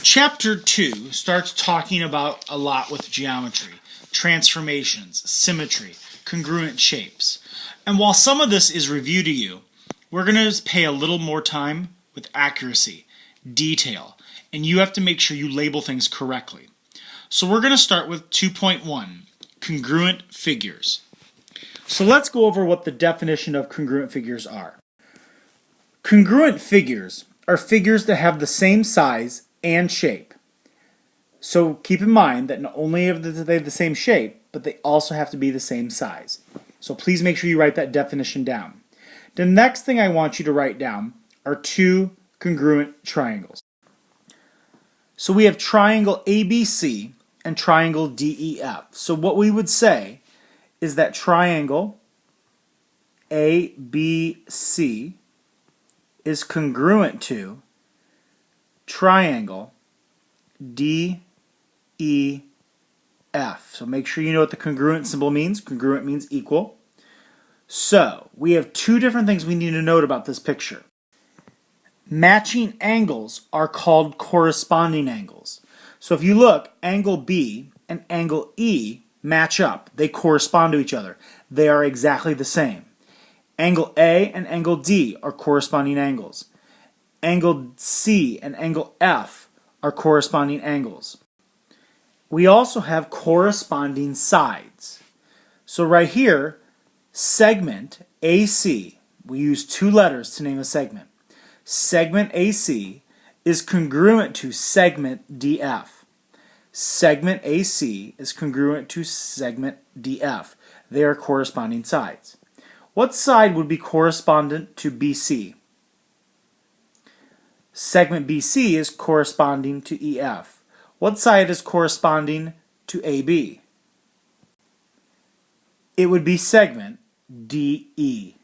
Chapter 2 starts talking about a lot with geometry, transformations, symmetry, congruent shapes. And while some of this is review to you, we're going to pay a little more time with accuracy, detail, and you have to make sure you label things correctly. So we're going to start with 2.1, congruent figures. So let's go over what the definition of congruent figures are. Congruent figures are figures that have the same size and shape. So keep in mind that not only have they the same shape, but they also have to be the same size. So please make sure you write that definition down. The next thing I want you to write down are two congruent triangles. So we have triangle ABC and triangle DEF. So what we would say is that triangle ABC is congruent to triangle DEF. So make sure you know what the congruent symbol means. Congruent means equal. So we have two different things we need to note about this picture. Matching angles are called corresponding angles. So if you look, angle B and angle E match up. They correspond to each other. They are exactly the same. Angle A and angle D are corresponding angles. Angle C and angle F are corresponding angles. We also have corresponding sides. So right here, segment AC, we use two letters to name a segment. Segment AC is congruent to segment DF. Segment AC is congruent to segment DF. They are corresponding sides. What side would be correspondent to BC? Segment BC is corresponding to EF. What side is corresponding to AB? It would be segment DE.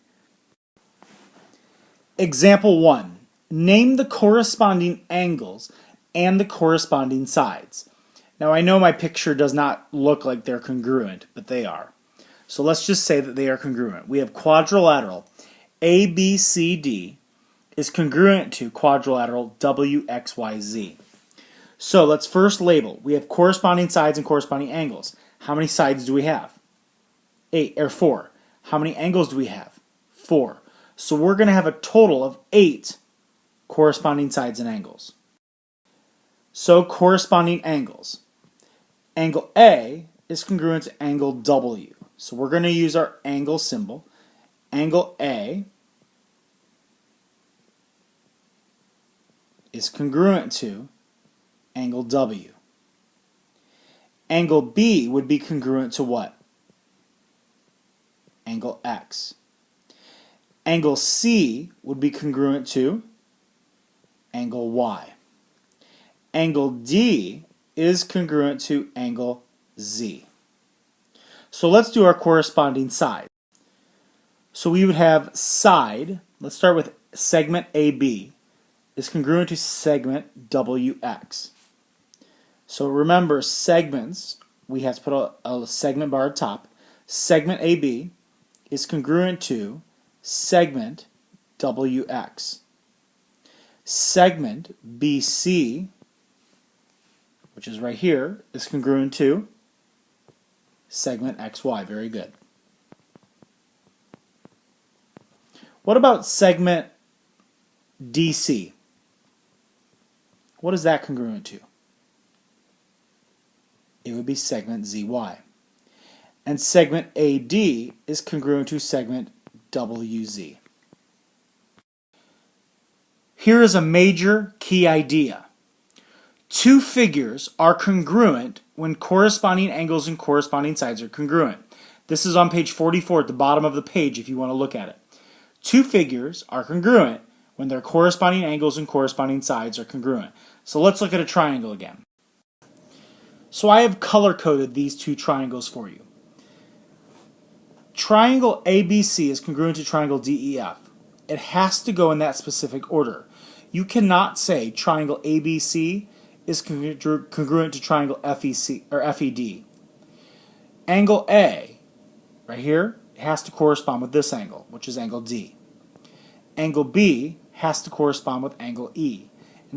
Example 1. Name the corresponding angles and the corresponding sides. Now I know my picture does not look like they're congruent, but they are. So let's just say that they are congruent. We have quadrilateral ABCD is congruent to quadrilateral WXYZ. So let's first label. We have corresponding sides and corresponding angles. How many sides do we have? 4. How many angles do we have? 4. So we're going to have a total of 8 corresponding sides and angles. So corresponding angles. Angle A is congruent to angle W. So we're going to use our angle symbol. Angle A is congruent to angle W. Angle B would be congruent to what? Angle X. Angle C would be congruent to angle Y. Angle D is congruent to angle Z. So let's do our corresponding side. So we would have side, let's start with segment AB, is congruent to segment WX. So remember, segments, we have to put a segment bar at top. Segment AB is congruent to segment WX. Segment BC, which is right here, is congruent to segment XY. Very good. What about segment DC? What is that congruent to? It would be segment ZY. And segment AD is congruent to segment WZ. Here is a major key idea. Two figures are congruent when corresponding angles and corresponding sides are congruent. This is on page 44 at the bottom of the page if you want to look at it. Two figures are congruent when their corresponding angles and corresponding sides are congruent. So let's look at a triangle again. So I have color-coded these two triangles for you. Triangle ABC is congruent to triangle DEF. It has to go in that specific order. You cannot say triangle ABC is congruent to triangle FEC or FED. Angle A, right here, has to correspond with this angle, which is angle D. Angle B has to correspond with angle E.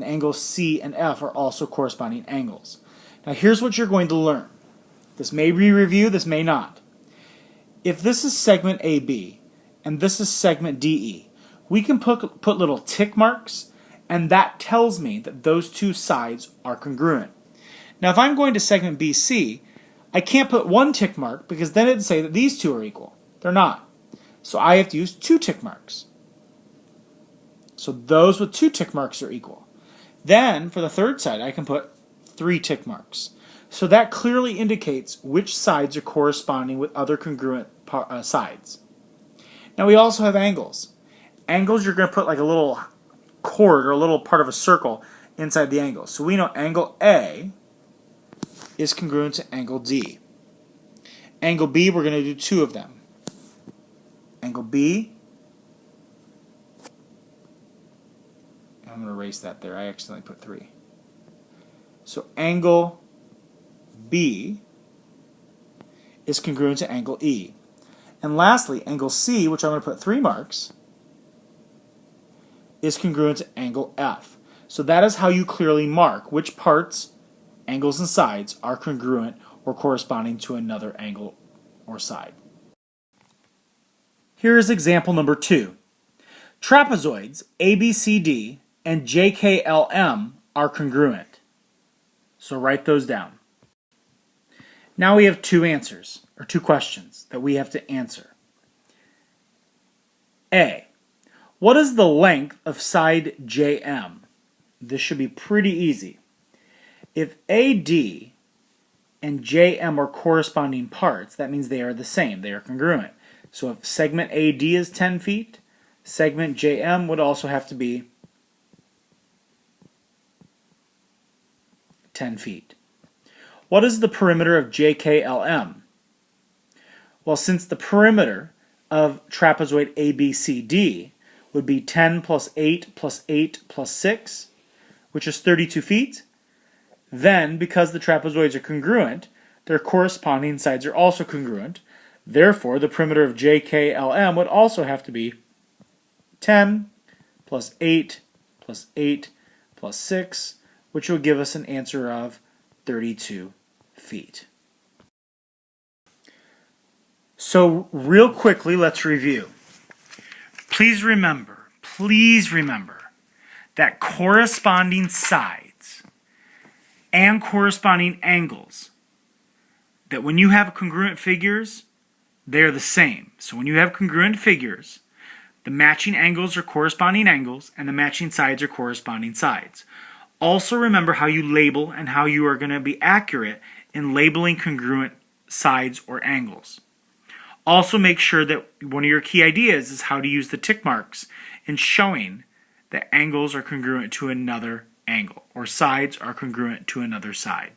and angles C and F are also corresponding angles. Now here's what you're going to learn. This may be review, this may not. If this is segment AB and this is segment DE, we can put little tick marks, and that tells me that those two sides are congruent. Now if I'm going to segment BC, I can't put one tick mark because then it'd say that these two are equal. They're not. So I have to use two tick marks. So those with two tick marks are equal. Then for the third side I can put three tick marks. So that clearly indicates which sides are corresponding with other congruent sides. Now we also have angles. Angles, you're going to put like a little chord or a little part of a circle inside the angle. So we know angle A is congruent to angle D. Angle B, we're going to do two of them. Angle B, I'm going to erase that there. I accidentally put 3. So angle B is congruent to angle E. And lastly, angle C, which I'm going to put 3 marks, is congruent to angle F. So that is how you clearly mark which parts, angles and sides, are congruent or corresponding to another angle or side. Here is example number 2. Trapezoids ABCD and JKLM are congruent. So write those down. Now we have two answers, or two questions that we have to answer. A. What is the length of side JM? This should be pretty easy. If AD and JM are corresponding parts, that means they are the same. They are congruent. So if segment AD is 10 feet, segment JM would also have to be 10 feet. What is the perimeter of JKLM? Well, since the perimeter of trapezoid ABCD would be 10 plus 8 plus 8 plus 6, which is 32 feet, then because the trapezoids are congruent, their corresponding sides are also congruent. Therefore, the perimeter of JKLM would also have to be 10 plus 8 plus 8 plus 6, which would give us an answer of 32 feet. So real quickly, let's review. Please remember that corresponding sides and corresponding angles, that when you have congruent figures, they're the same. So when you have congruent figures, the matching angles are corresponding angles and the matching sides are corresponding sides. Also remember how you label and how you are going to be accurate in labeling congruent sides or angles. Also make sure that one of your key ideas is how to use the tick marks in showing that angles are congruent to another angle or sides are congruent to another side.